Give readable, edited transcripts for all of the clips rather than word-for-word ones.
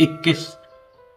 21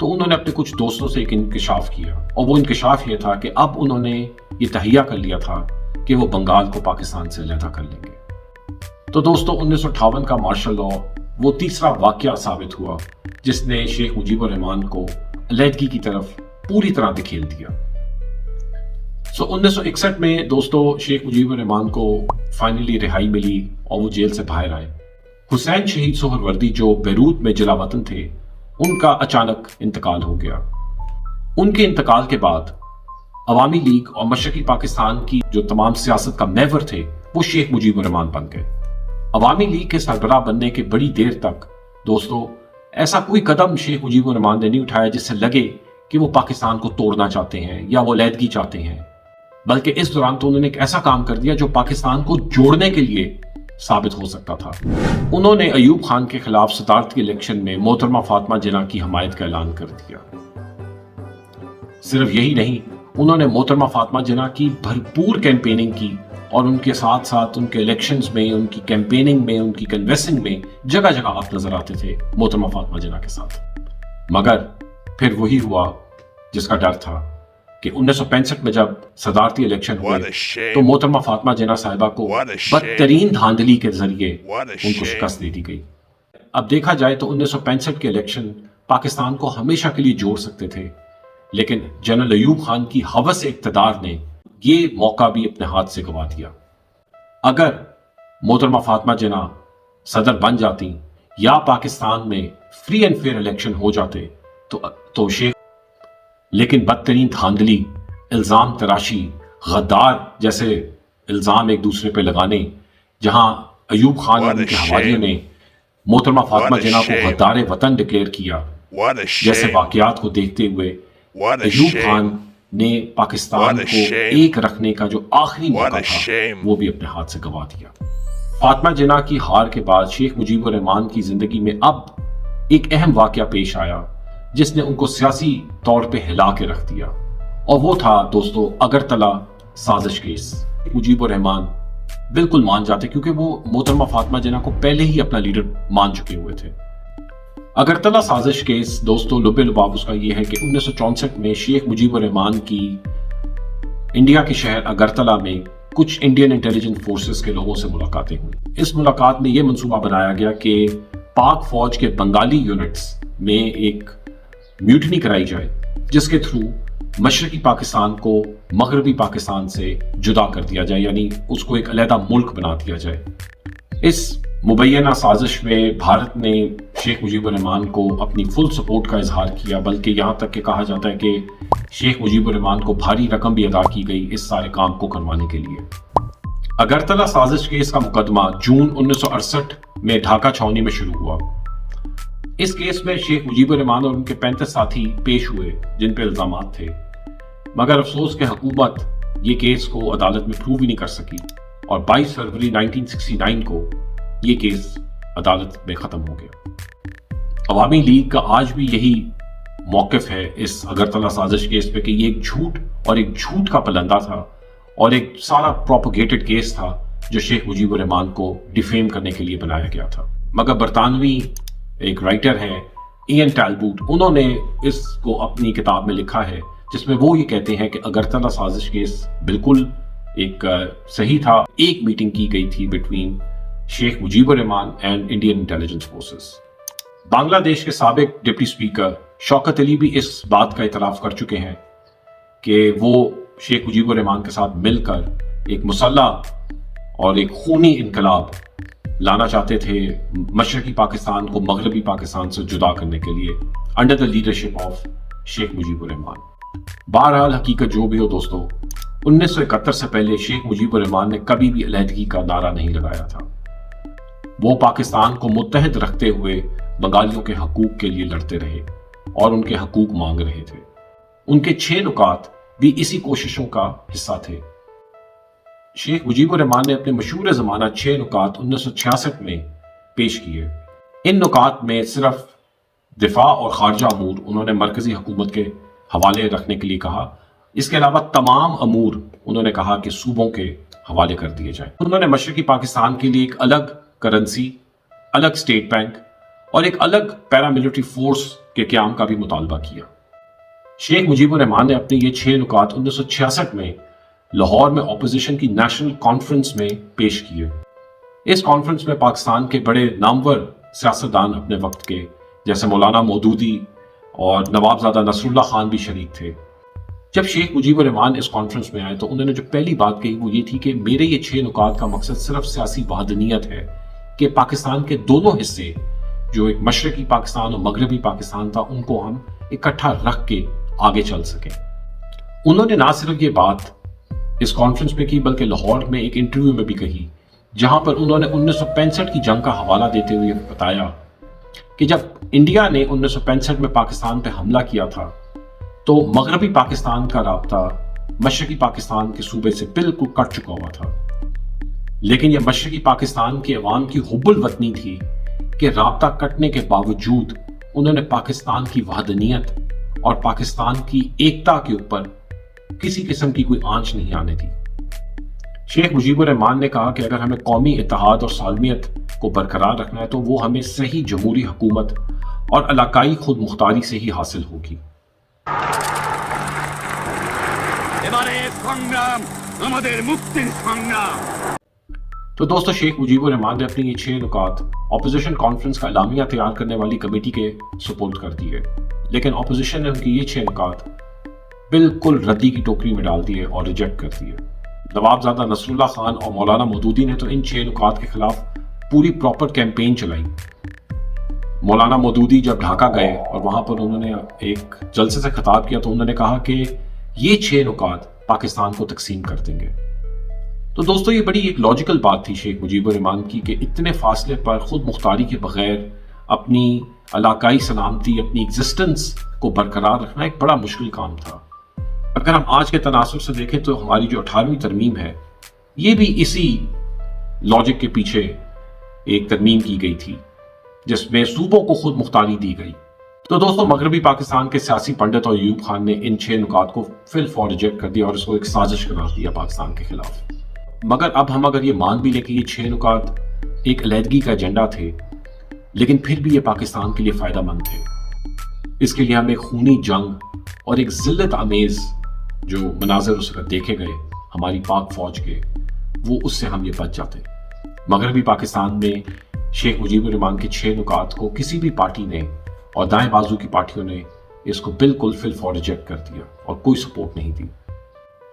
تو انہوں نے اپنے کچھ دوستوں سے ایک انکشاف کیا، اور وہ انکشاف یہ تھا کہ اب انہوں نے یہ تہیہ کر لیا تھا کہ وہ بنگال کو پاکستان سے علیحدہ کر لیں گے۔ تو دوستو 1958 کا مارشل لاء وہ تیسرا واقعہ ثابت ہوا جس نے شیخ مجیب الرحمان کو علیحدگی کی طرف پوری طرح دھکیل دیا۔ 1961 میں دوستو شیخ مجیب الرحمان کو فائنلی رہائی ملی اور وہ جیل سے باہر آئے۔ حسین شہید سہروردی جو بیروت میں جلا وطن تھے، ان کا اچانک انتقال ہو گیا۔ ان کے انتقال کے بعد عوامی لیگ اور مشرقی پاکستان کی جو تمام سیاست کا محور تھے وہ شیخ مجیب الرحمان بن گئے۔ عوامی لیگ کے سربراہ بننے کے بڑی دیر تک دوستو ایسا کوئی قدم شیخ مجیب الرحمان نے نہیں اٹھایا جس سے لگے کہ وہ پاکستان کو توڑنا چاہتے ہیں یا وہ علیحدگی چاہتے ہیں، بلکہ اس دوران تو انہوں نے ایک ایسا کام کر دیا جو پاکستان کو جوڑنے کے لیے ثابت ہو سکتا تھا۔ انہوں نے ایوب خان کے خلاف صدارتی الیکشن میں محترمہ فاطمہ جناح کی حمایت کا اعلان کر دیا۔ صرف یہی نہیں، انہوں نے محترمہ فاطمہ جناح کی بھرپور کیمپیننگ کی اور ان کے ساتھ ساتھ ان کے الیکشنز میں، ان کی کیمپیننگ میں، ان کی کنوینسنگ میں جگہ جگہ آپ نظر آتے تھے محترمہ فاطمہ جناح کے ساتھ۔ مگر پھر وہی ہوا جس کا ڈر تھا کہ 1965 میں جب صدارتی الیکشن ہوئے تو محترمہ فاطمہ جناح صاحبہ کو بدترین دھاندلی کے ذریعے ان کو شکست دے دی گئی۔ اب دیکھا جائے تو 1965 کے الیکشن پاکستان کو ہمیشہ کے لیے جوڑ سکتے تھے، لیکن جنرل ایوب خان کی ہوس اقتدار نے یہ موقع بھی اپنے ہاتھ سے گنوا دیا۔ اگر محترمہ فاطمہ جناح صدر بن جاتی یا پاکستان میں فری اینڈ فیئر الیکشن ہو جاتے تو شیخ، لیکن بدترین دھاندلی، الزام تراشی، غدار جیسے الزام ایک دوسرے پہ لگانے، جہاں ایوب خان اور ان کے حواریوں نے محترمہ فاطمہ جناح کو غدار وطن ڈکلیئر کیا، جیسے واقعات کو دیکھتے ہوئے ایوب خان نے پاکستان کو ایک رکھنے کا جو آخری موقع تھا وہ بھی اپنے ہاتھ سے گنوا دیا۔ فاطمہ جناح کی ہار کے بعد شیخ مجیب الرحمان کی زندگی میں اب ایک اہم واقعہ پیش آیا جس نے ان کو سیاسی طور پہ ہلا کے رکھ دیا، اور وہ تھا دوستو اگرتلہ سازش کیس۔ مجیب الرحمان بالکل مان جاتے کیونکہ وہ محترمہ فاطمہ جناح کو پہلے ہی اپنا لیڈر مان چکے ہوئے تھے۔ اگرتلہ سازش کیس دوستو لبِ لباب اس کا یہ ہے کہ 1964 میں شیخ مجیب الرحمان کی انڈیا کے شہر اگرتلہ میں کچھ انڈین انٹیلیجنس فورسز کے لوگوں سے ملاقاتیں ہوئی۔ اس ملاقات میں یہ منصوبہ بنایا گیا کہ پاک فوج کے بنگالی یونٹس میں ایک میوٹنی کرائی جائے جس کے تھرو مشرقی پاکستان کو مغربی پاکستان سے جدا کر دیا جائے، یعنی اس کو ایک علیحدہ ملک بنا دیا جائے۔ اس مبینہ سازش میں بھارت نے شیخ مجیب الرحمان کو اپنی فل سپورٹ کا اظہار کیا، بلکہ یہاں تک کہ کہا جاتا ہے کہ شیخ مجیب الرحمان کو بھاری رقم بھی ادا کی گئی اس سارے کام کو کروانے کے لیے۔ اگرتلہ سازش کیس کا مقدمہ جون 1968 میں ڈھاکہ چھاؤنی میں شروع ہوا۔ اس کیس میں شیخ مجیب الرحمان اور ان کے 35 ساتھی پیش ہوئے جن پہ الزامات تھے، مگر افسوس کہ حکومت یہ کیس کو عدالت میں پروو ہی نہیں کر سکی، اور 22 فروری 1969 کو یہ کیس عدالت میں ختم ہو گیا۔ عوامی لیگ کا آج بھی یہی موقف ہے اس اگرتلہ سازش کیس پہ کہ یہ ایک جھوٹ اور ایک جھوٹ کا پلندہ تھا اور ایک سارا پروپیگیٹڈ کیس تھا جو شیخ مجیب الرحمان کو ڈیفیم کرنے کے لیے بنایا گیا تھا۔ مگر برطانوی ایک رائٹر ہے ایئن ٹالبوٹ، انہوں نے اس کو اپنی کتاب میں لکھا ہے جس میں وہ یہ کہتے ہیں کہ اگرتلہ سازش کیس بالکل ایک صحیح تھا۔ ایک میٹنگ کی گئی تھی between Sheikh Mujeeb Rahman and Indian intelligence forces. بنگلہ دیش کے سابق ڈپٹی اسپیکر شوکت علی بھی اس بات کا اعتراف کر چکے ہیں کہ وہ شیخ مجیب الرحمان کے ساتھ مل کر ایک مسلح اور ایک خونی انقلاب لانا چاہتے تھے مشرقی پاکستان کو مغربی پاکستان سے جدا کرنے کے لیے انڈر دا لیڈرشپ آف شیخ مجیب الرحمان۔ بہرحال حقیقت جو بھی ہو دوستو، 1971 سے پہلے شیخ مجیب الرحمان نے کبھی بھی علیحدگی کا نعرہ نہیں لگایا تھا۔ وہ پاکستان کو متحد رکھتے ہوئے بنگالیوں کے حقوق کے لیے لڑتے رہے اور ان کے حقوق مانگ رہے تھے۔ ان کے 6 نکات بھی اسی کوششوں کا حصہ تھے۔ شیخ مجیب الرحمان نے اپنے مشہور زمانہ 6 نکات 1966 میں پیش کیے۔ ان نکات میں صرف دفاع اور خارجہ امور انہوں نے مرکزی حکومت کے حوالے رکھنے کے لیے کہا، اس کے علاوہ تمام امور انہوں نے کہا کہ صوبوں کے حوالے کر دیے جائیں۔ انہوں نے مشرقی پاکستان کے لیے ایک الگ کرنسی، الگ اسٹیٹ بینک اور ایک الگ پیراملٹری فورس کے قیام کا بھی مطالبہ کیا۔ شیخ مجیب الرحمان نے اپنے یہ 6 نکات 1966 میں لاہور میں اپوزیشن کی نیشنل کانفرنس میں پیش کیے۔ اس کانفرنس میں پاکستان کے بڑے نامور سیاستدان اپنے وقت کے جیسے مولانا مودودی اور نوابزادہ نصر اللہ خان بھی شریک تھے۔ جب شیخ مجیب الرحمان اس کانفرنس میں آئے تو انہوں نے جو پہلی بات کہی وہ یہ تھی کہ میرے یہ 6 نکات کا مقصد صرف سیاسی وحدانیت ہے کہ پاکستان کے دونوں حصے جو ایک مشرقی پاکستان اور مغربی پاکستان تھا ان کو ہم اکٹھا رکھ کے آگے چل سکیں۔ انہوں نے نہ صرف یہ بات اس کانفرنس میں کی بلکہ لاہور میں ایک انٹرویو میں بھی کہی، جہاں پر انہوں نے 1965 کی جنگ کا حوالہ دیتے ہوئے بتایا کہ جب انڈیا نے 1965 میں پاکستان پہ حملہ کیا تھا تو مغربی پاکستان کا رابطہ مشرقی پاکستان کے صوبے سے بالکل کٹ چکا ہوا تھا، لیکن یہ مشرقی پاکستان کے عوام کی حب الوطنی تھی کہ رابطہ کٹنے کے باوجود انہوں نے پاکستان کی وحدانیت اور پاکستان کی ایکتا کے اوپر کسی قسم کی کوئی آنچ نہیں آنے دی۔ شیخ مجیب الرحمان نے کہا کہ اگر ہمیں قومی اتحاد اور سالمیت کو برقرار رکھنا ہے تو وہ ہمیں صحیح جمہوری حکومت اور علاقائی خود مختاری سے ہی حاصل ہوگی۔ تو دوستو، شیخ مجیب الرحمان نے اپنی یہ 6 نکات اپوزیشن کانفرنس کا اعلامیہ تیار کرنے والی کمیٹی کے سپورٹ کر دیے، لیکن اپوزیشن نے ان کی یہ 6 نکات بالکل ردی کی ٹوکری میں ڈال دیے اور ریجیکٹ کر دیے۔ نوابزادہ نصر اللہ خان اور مولانا مودودی نے تو ان 6 نکات کے خلاف پوری پراپر کیمپین چلائی۔ مولانا مودودی جب ڈھاکہ گئے اور وہاں پر انہوں نے ایک جلسے سے خطاب کیا تو انہوں نے کہا کہ یہ 6 نکات پاکستان کو تقسیم کر دیں گے۔ تو دوستو، یہ بڑی ایک لاجیکل بات تھی شیخ مجیب الرحمان کی کہ اتنے فاصلے پر خود مختاری کے بغیر اپنی علاقائی سلامتی، اپنی ایگزسٹنس کو برقرار رکھنا ایک بڑا مشکل کام تھا۔ اگر ہم آج کے تناظر سے دیکھیں تو ہماری جو 18ویں ترمیم ہے یہ بھی اسی لاجک کے پیچھے ایک ترمیم کی گئی تھی جس میں صوبوں کو خود مختاری دی گئی۔ تو دوستو، مغربی پاکستان کے سیاسی پنڈت اور ایوب خان نے ان 6 نکات کو فل فور ریجیکٹ کر دیا اور اس کو ایک سازش قرار دیا پاکستان کے خلاف۔ مگر اب ہم اگر یہ مان بھی لیں کہ یہ 6 نکات ایک علیحدگی کا ایجنڈا تھے، لیکن پھر بھی یہ پاکستان کے لیے فائدہ مند تھے۔ اس کے لیے ہم ایک خونی جنگ اور ایک ذلت آمیز جو مناظر اس وقت دیکھے گئے ہماری پاک فوج کے، وہ اس سے ہم یہ بچ جاتے۔ مغربی پاکستان میں شیخ مجیب الرحمان کے 6 نکات کو کسی بھی پارٹی نے اور دائیں بازو کی پارٹیوں نے اس کو بالکل فل فور ریجیکٹ کر دیا اور کوئی سپورٹ نہیں دی۔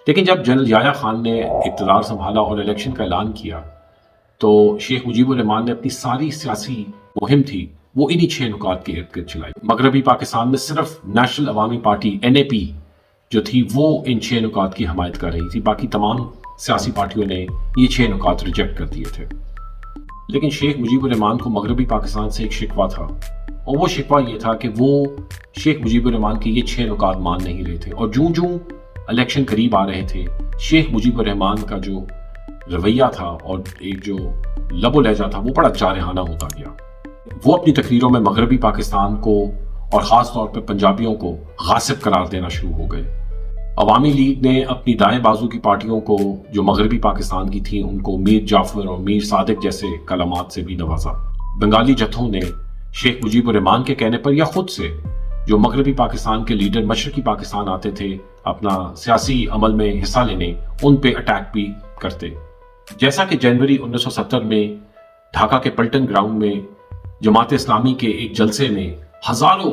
لیکن جب جنرل یحییٰ خان نے اقتدار سنبھالا اور الیکشن کا اعلان کیا تو شیخ مجیب الرحمان نے اپنی ساری سیاسی مہم تھی وہ انہی 6 نکات کے ارد گرد چلائی۔ مغربی پاکستان میں صرف نیشنل عوامی پارٹی NAP جو تھی وہ ان 6 نکات کی حمایت کر رہی تھی، باقی تمام سیاسی پارٹیوں نے یہ 6 نکات ریجیکٹ کر دیے تھے۔ لیکن شیخ مجیب الرحمان کو مغربی پاکستان سے ایک شکوہ تھا، اور وہ شکوہ یہ تھا کہ وہ شیخ مجیب الرحمان کے یہ 6 نکات مان نہیں رہے تھے، اور جوں الیکشن قریب آ رہے تھے شیخ مجیب الرحمان کا جو رویہ تھا اور ایک جو لب و لہجہ تھا وہ بڑا جارحانہ ہوتا گیا۔ وہ اپنی تقریروں میں مغربی پاکستان کو اور خاص طور پہ پنجابیوں کو غاصب قرار دینا شروع ہو گئے۔ عوامی لیگ نے اپنی دائیں بازو کی پارٹیوں کو جو مغربی پاکستان کی تھیں ان کو میر جعفر اور میر صادق جیسے کلمات سے بھی نوازا۔ بنگالی جتھوں نے شیخ مجیب الرحمان کے کہنے پر یا خود سے جو مغربی پاکستان کے لیڈر مشرقی پاکستان آتے تھے اپنا سیاسی عمل میں حصہ لینے، ان پہ اٹیک بھی کرتے۔ جیسا کہ جنوری 1970 میں ڈھاکہ کے پلٹن گراؤنڈ میں جماعت اسلامی کے ایک جلسے میں ہزاروں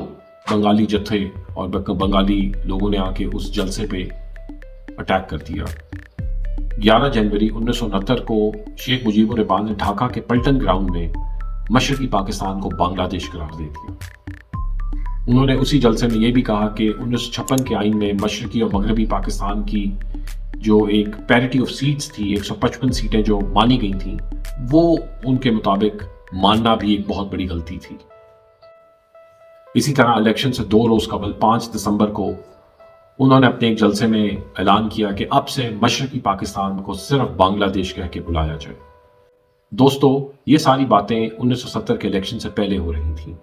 بنگالی جتھے اور بنگالی لوگوں نے آ کے اس جلسے پہ اٹیک کر دیا۔ 11 جنوری 1969 کو شیخ مجیب الرحمان نے ڈھاکہ کے پلٹن گراؤنڈ میں مشرقی پاکستان کو بنگلہ دیش قرار دے دیا۔ انہوں نے اسی جلسے میں یہ بھی کہا کہ 1956 کے آئین میں مشرقی اور مغربی پاکستان کی جو ایک پیرٹی آف سیٹس تھی، 155 سیٹیں جو مانی گئی تھیں، وہ ان کے مطابق ماننا بھی ایک بہت بڑی غلطی تھی۔ اسی طرح الیکشن سے 2 روز قبل 5 دسمبر کو انہوں نے اپنے ایک جلسے میں اعلان کیا کہ اب سے مشرقی پاکستان کو صرف بنگلہ دیش کہہ کے بلایا جائے۔ دوستو، یہ ساری باتیں 1970 کے الیکشن سے پہلے ہو رہی تھیں۔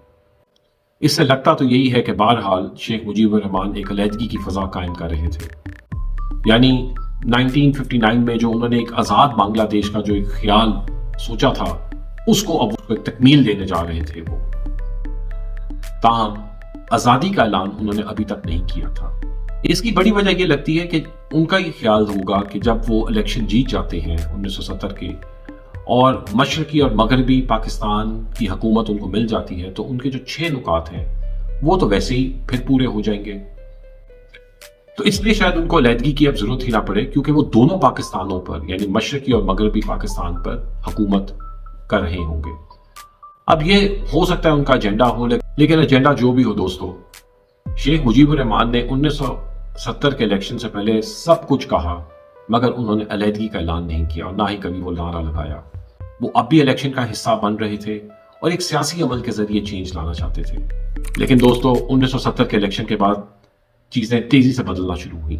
اس سے لگتا تو یہی ہے کہ بہرحال شیخ مجیب الرحمان ایک علیحدگی کی فضا قائم کر رہے تھے، یعنی 1959 میں جو انہوں نے ایک آزاد بنگلہ دیش کا جو ایک خیال سوچا تھا اس کو اب ایک تکمیل دینے جا رہے تھے وہ۔ تاہم آزادی کا اعلان انہوں نے ابھی تک نہیں کیا تھا۔ اس کی بڑی وجہ یہ لگتی ہے کہ ان کا یہ خیال ہوگا کہ جب وہ الیکشن جیت جاتے ہیں 1970 کے اور مشرقی اور مغربی پاکستان کی حکومت ان کو مل جاتی ہے، تو ان کے جو 6 نکات ہیں وہ تو ویسے ہی پھر پورے ہو جائیں گے۔ تو اس لیے شاید ان کو علیحدگی کی اب ضرورت ہی نہ پڑے، کیونکہ وہ دونوں پاکستانوں پر یعنی مشرقی اور مغربی پاکستان پر حکومت کر رہے ہوں گے۔ اب یہ ہو سکتا ہے ان کا ایجنڈا ہو، لیکن ایجنڈا جو بھی ہو دوستو، شیخ مجیب الرحمان نے 1970 کے الیکشن سے پہلے سب کچھ کہا، مگر انہوں نے علیحدگی کا اعلان نہیں کیا اور نہ ہی کبھی وہ نعرہ لگایا۔ وہ اب بھی الیکشن کا حصہ بن رہے تھے اور ایک سیاسی عمل کے ذریعے چینج لانا چاہتے تھے، لیکن دوستو 1970 کے الیکشن کے بعد چیزیں تیزی سے بدلنا شروع ہوئی۔